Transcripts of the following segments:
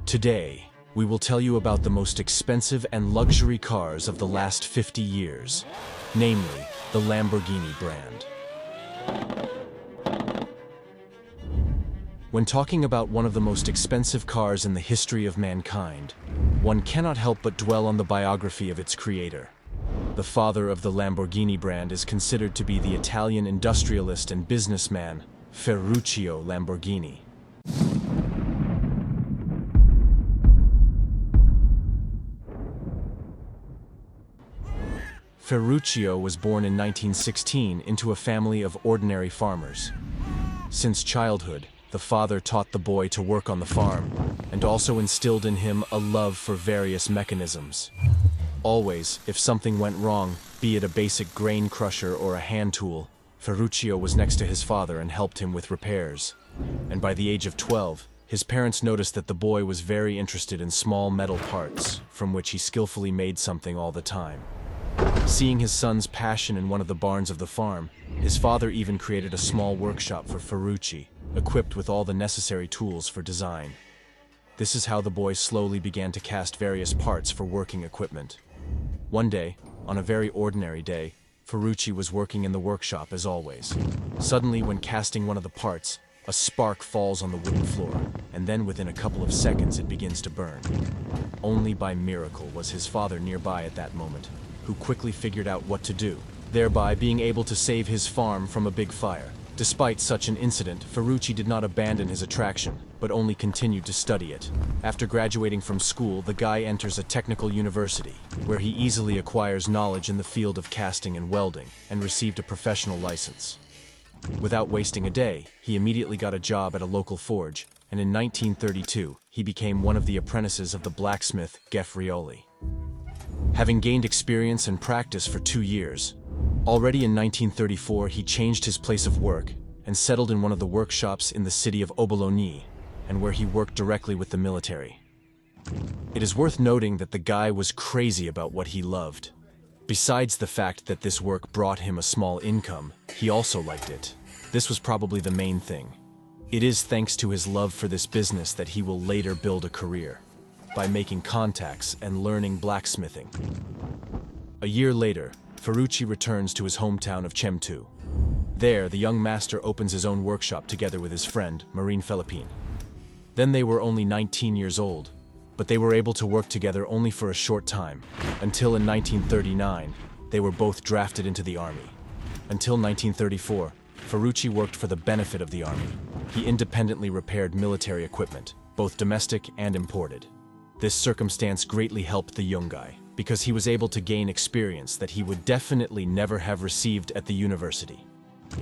Today, we will tell you about the most expensive and luxury cars of the last 50 years, namely the Lamborghini brand. When talking about one of the most expensive cars in the history of mankind, one cannot help but dwell on the biography of its creator. The father of the Lamborghini brand is considered to be the Italian industrialist and businessman Ferruccio Lamborghini. Ferruccio was born in 1916 into a family of ordinary farmers. Since childhood, the father taught the boy to work on the farm, and also instilled in him a love for various mechanisms. Always, if something went wrong, be it a basic grain crusher or a hand tool, Ferruccio was next to his father and helped him with repairs. And by the age of 12, his parents noticed that the boy was very interested in small metal parts, from which he skillfully made something all the time. Seeing his son's passion in one of the barns of the farm, his father even created a small workshop for Ferrucci, equipped with all the necessary tools for design. This is how the boy slowly began to cast various parts for working equipment. One day, on a very ordinary day, Ferrucci was working in the workshop as always. Suddenly, when casting one of the parts, a spark falls on the wooden floor, and then within a couple of seconds it begins to burn. Only by miracle was his father nearby at that moment, who quickly figured out what to do, thereby being able to save his farm from a big fire. Despite such an incident, Ferrucci did not abandon his attraction, but only continued to study it. After graduating from school, the guy enters a technical university, where he easily acquires knowledge in the field of casting and welding, and received a professional license. Without wasting a day, he immediately got a job at a local forge, and in 1932, he became one of the apprentices of the blacksmith Gefrioli. Having gained experience and practice for 2 years, already in 1934 he changed his place of work and settled in one of the workshops in the city of Obologna, and where he worked directly with the military. It is worth noting that the guy was crazy about what he loved. Besides the fact that this work brought him a small income, he also liked it. This was probably the main thing. It is thanks to his love for this business that he will later build a career, by making contacts and learning blacksmithing. A year later, Ferrucci returns to his hometown of Cemtu. There, the young master opens his own workshop together with his friend, Marine Felippine. Then they were only 19 years old, but they were able to work together only for a short time, until in 1939, they were both drafted into the army. Until 1934, Ferrucci worked for the benefit of the army. He independently repaired military equipment, both domestic and imported. This circumstance greatly helped the young guy, because he was able to gain experience that he would definitely never have received at the university.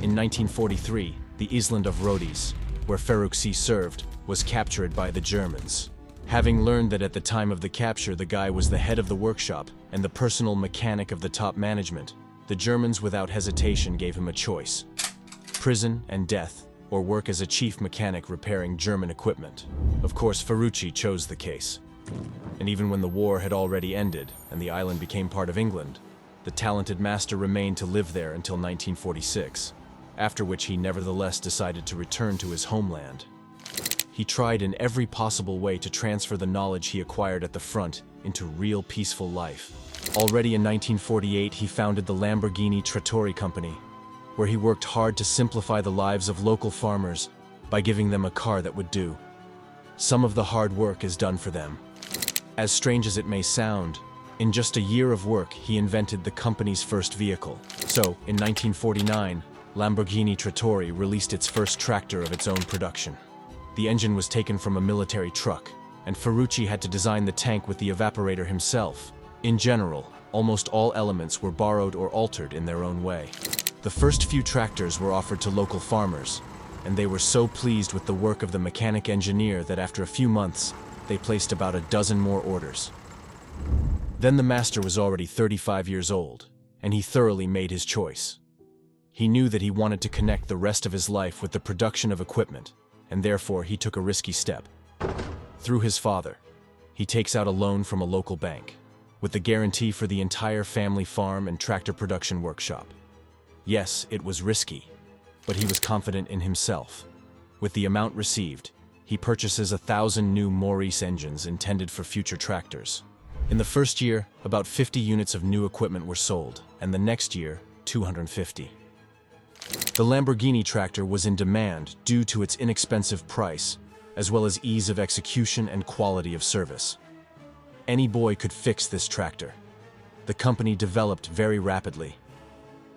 In 1943, the island of Rhodes, where Ferrucci served, was captured by the Germans. Having learned that at the time of the capture the guy was the head of the workshop and the personal mechanic of the top management, the Germans without hesitation gave him a choice: prison and death, or work as a chief mechanic repairing German equipment. Of course, Ferrucci chose the case. And even when the war had already ended and the island became part of England, the talented master remained to live there until 1946, after which he nevertheless decided to return to his homeland. He tried in every possible way to transfer the knowledge he acquired at the front into real peaceful life. Already in 1948, he founded the Lamborghini Trattori Company, where he worked hard to simplify the lives of local farmers by giving them a car that would do. Some of the hard work is done for them. As strange as it may sound, in just a year of work, he invented the company's first vehicle. So, in 1949, Lamborghini Trattori released its first tractor of its own production. The engine was taken from a military truck, and Ferrucci had to design the tank with the evaporator himself. In general, almost all elements were borrowed or altered in their own way. The first few tractors were offered to local farmers, and they were so pleased with the work of the mechanic engineer that after a few months, they placed about a dozen more orders. Then the master was already 35 years old, and he thoroughly made his choice. He knew that he wanted to connect the rest of his life with the production of equipment, and therefore he took a risky step. Through his father, he takes out a loan from a local bank, with the guarantee for the entire family farm and tractor production workshop. Yes, it was risky, but he was confident in himself. With the amount received, he purchases 1,000 new Maurice engines intended for future tractors. In the first year, about 50 units of new equipment were sold, and the next year, 250. The Lamborghini tractor was in demand due to its inexpensive price, as well as ease of execution and quality of service. Any boy could fix this tractor. The company developed very rapidly.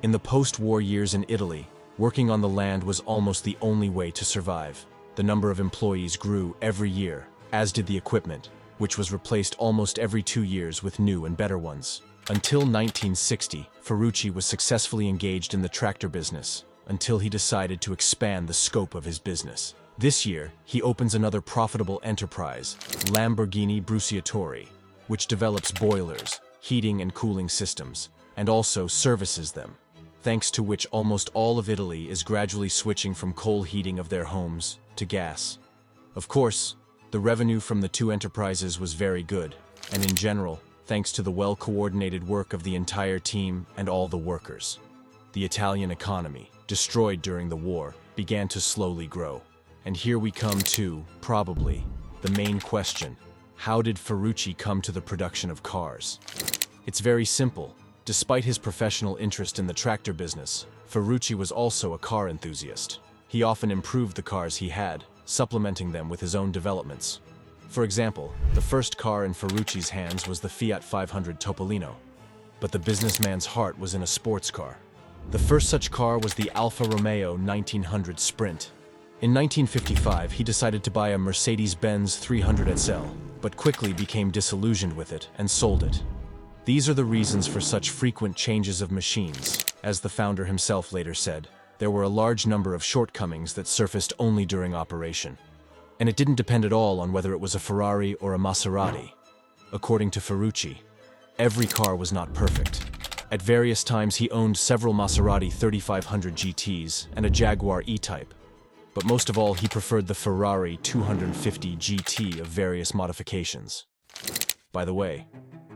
In the post-war years in Italy, working on the land was almost the only way to survive. The number of employees grew every year, as did the equipment, which was replaced almost every 2 years with new and better ones. Until 1960, Ferrucci was successfully engaged in the tractor business, until he decided to expand the scope of his business. This year, he opens another profitable enterprise, Lamborghini Bruciatori, which develops boilers, heating and cooling systems, and also services them, thanks to which almost all of Italy is gradually switching from coal heating of their homes to gas. Of course, the revenue from the two enterprises was very good, and in general, thanks to the well-coordinated work of the entire team and all the workers. The Italian economy, destroyed during the war, began to slowly grow. And here we come to, probably, the main question. How did Ferrucci come to the production of cars? It's very simple. Despite his professional interest in the tractor business, Ferrucci was also a car enthusiast. He often improved the cars he had, supplementing them with his own developments. For example, the first car in Ferrucci's hands was the Fiat 500 Topolino. But the businessman's heart was in a sports car. The first such car was the Alfa Romeo 1900 Sprint. In 1955, he decided to buy a Mercedes-Benz 300 SL, but quickly became disillusioned with it and sold it. These are the reasons for such frequent changes of machines. As the founder himself later said, there were a large number of shortcomings that surfaced only during operation. And it didn't depend at all on whether it was a Ferrari or a Maserati. According to Ferrucci, every car was not perfect. At various times he owned several Maserati 3500 GTs and a Jaguar E-Type. But most of all, he preferred the Ferrari 250 GT of various modifications. By the way,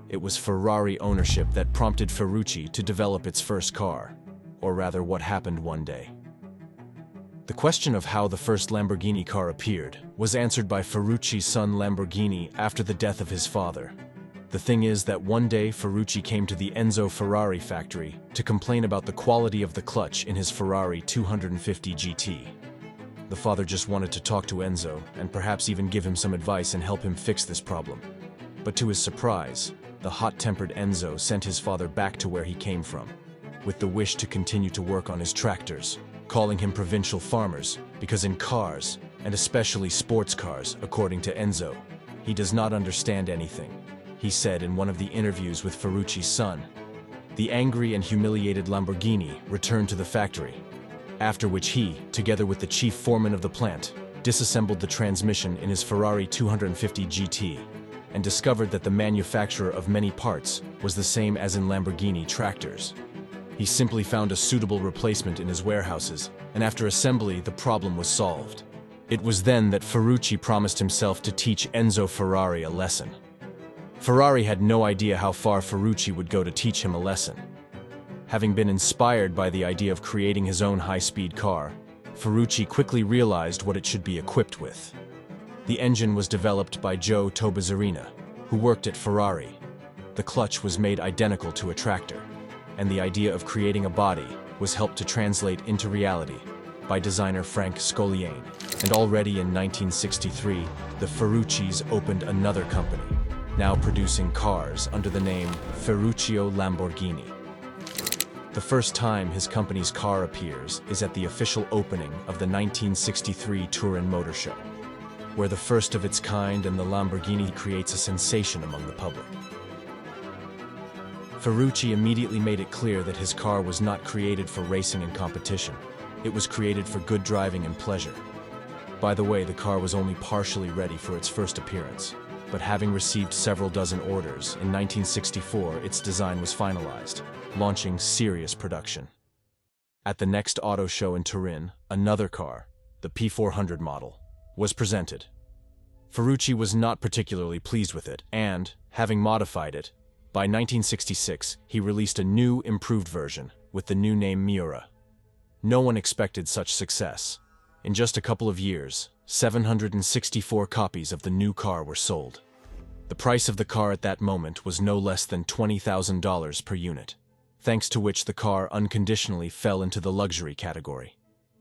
it was Ferrari ownership that prompted Ferrucci to develop its first car, or rather what happened one day. The question of how the first Lamborghini car appeared was answered by Ferrucci's son Lamborghini after the death of his father. The thing is that one day Ferrucci came to the Enzo Ferrari factory to complain about the quality of the clutch in his Ferrari 250 GT. The father just wanted to talk to Enzo and perhaps even give him some advice and help him fix this problem. But to his surprise, the hot-tempered Enzo sent his father back to where he came from, with the wish to continue to work on his tractors, calling him provincial farmers, because in cars, and especially sports cars, according to Enzo, he does not understand anything, he said in one of the interviews with Ferrucci's son. The angry and humiliated Lamborghini returned to the factory, after which he, together with the chief foreman of the plant, disassembled the transmission in his Ferrari 250 GT, and discovered that the manufacturer of many parts was the same as in Lamborghini tractors. He simply found a suitable replacement in his warehouses, and after assembly, the problem was solved. It was then that Ferrucci promised himself to teach Enzo Ferrari a lesson. Ferrari had no idea how far Ferrucci would go to teach him a lesson. Having been inspired by the idea of creating his own high-speed car, Ferrucci quickly realized what it should be equipped with. The engine was developed by Joe Tobazzarina, who worked at Ferrari. The clutch was made identical to a tractor, and the idea of creating a body was helped to translate into reality by designer Frank Scolien. And already in 1963, the Ferruccis opened another company, now producing cars under the name Ferruccio Lamborghini. The first time his company's car appears is at the official opening of the 1963 Turin Motor Show, where the first of its kind and the Lamborghini creates a sensation among the public. Ferrucci immediately made it clear that his car was not created for racing and competition. It was created for good driving and pleasure. By the way, the car was only partially ready for its first appearance, but having received several dozen orders, in 1964 its design was finalized, launching serious production. At the next auto show in Turin, another car, the P400 model, was presented. Ferrucci was not particularly pleased with it, and, having modified it, by 1966 he released a new, improved version, with the new name Miura. No one expected such success. In just a couple of years, 764 copies of the new car were sold. The price of the car at that moment was no less than $20,000 per unit, thanks to which the car unconditionally fell into the luxury category.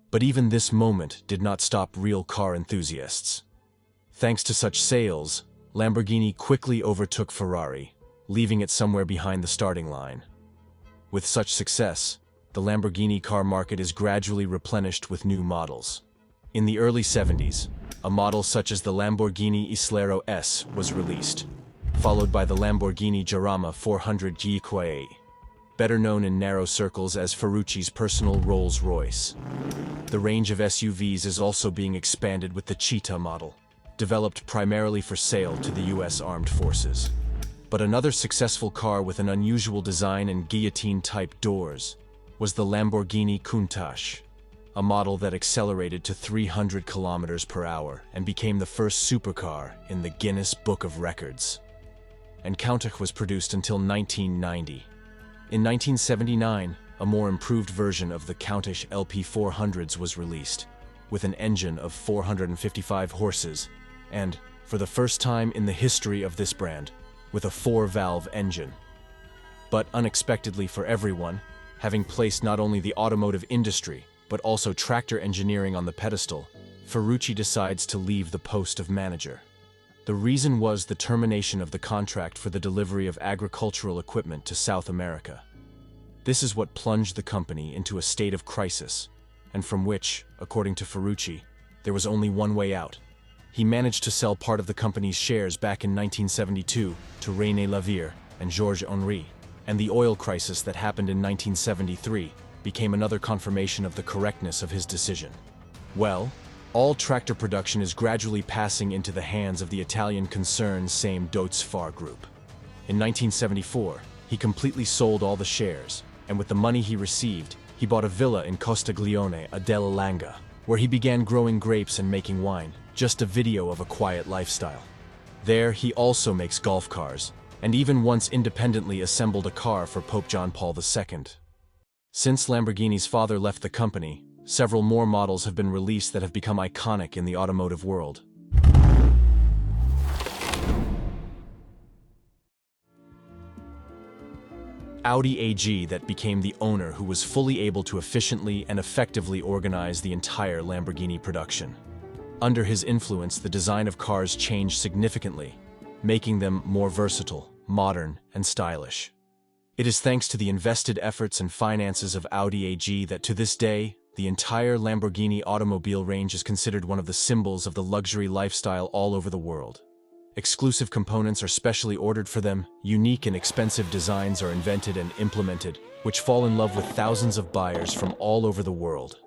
But even this moment did not stop real car enthusiasts. Thanks to such sales, Lamborghini quickly overtook Ferrari, leaving it somewhere behind the starting line. With such success, the Lamborghini car market is gradually replenished with new models. In the early 70s, a model such as the Lamborghini Islero S was released, followed by the Lamborghini Jarama 400 GQA, better known in narrow circles as Ferrucci's personal Rolls-Royce. The range of SUVs is also being expanded with the Cheetah model, developed primarily for sale to the US Armed Forces. But another successful car with an unusual design and guillotine-type doors was the Lamborghini Countach, a model that accelerated to 300 kilometers per hour and became the first supercar in the Guinness Book of Records. And Countach was produced until 1990. In 1979, a more improved version of the Countach LP400s was released, with an engine of 455 horses, and, for the first time in the history of this brand, with a 4-valve engine. But unexpectedly for everyone, having placed not only the automotive industry, but also tractor engineering on the pedestal, Ferrucci decides to leave the post of manager. The reason was the termination of the contract for the delivery of agricultural equipment to South America. This is what plunged the company into a state of crisis, and from which, according to Ferrucci, there was only one way out. He managed to sell part of the company's shares back in 1972 to René Lavire and Georges Henry, and the oil crisis that happened in 1973 became another confirmation of the correctness of his decision. Well, all tractor production is gradually passing into the hands of the Italian concern Same Dots Far Group. In 1974, he completely sold all the shares, and with the money he received, he bought a villa in Costaglione della Langa, where he began growing grapes and making wine, just a video of a quiet lifestyle. There, he also makes golf cars, and even once independently assembled a car for Pope John Paul II. Since Lamborghini's father left the company, several more models have been released that have become iconic in the automotive world. Audi AG that became the owner who was fully able to efficiently and effectively organize the entire Lamborghini production. Under his influence, the design of cars changed significantly, making them more versatile, modern, and stylish. It is thanks to the invested efforts and finances of Audi AG that to this day, the entire Lamborghini automobile range is considered one of the symbols of the luxury lifestyle all over the world. Exclusive components are specially ordered for them, unique and expensive designs are invented and implemented, which fall in love with thousands of buyers from all over the world.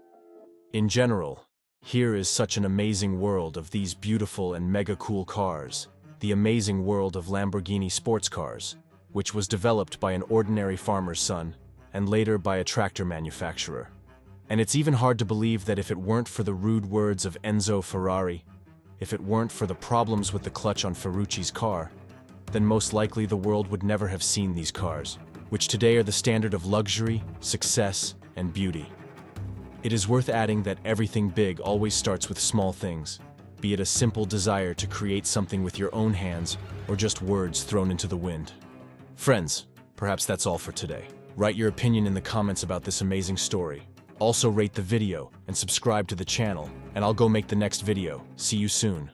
In general, here is such an amazing world of these beautiful and mega cool cars, the amazing world of Lamborghini sports cars, which was developed by an ordinary farmer's son, and later by a tractor manufacturer. And it's even hard to believe that if it weren't for the rude words of Enzo Ferrari, if it weren't for the problems with the clutch on Ferrucci's car, then most likely the world would never have seen these cars, which today are the standard of luxury, success, and beauty. It is worth adding that everything big always starts with small things, be it a simple desire to create something with your own hands or just words thrown into the wind. Friends, perhaps that's all for today. Write your opinion in the comments about this amazing story. Also rate the video and subscribe to the channel, and I'll go make the next video. See you soon.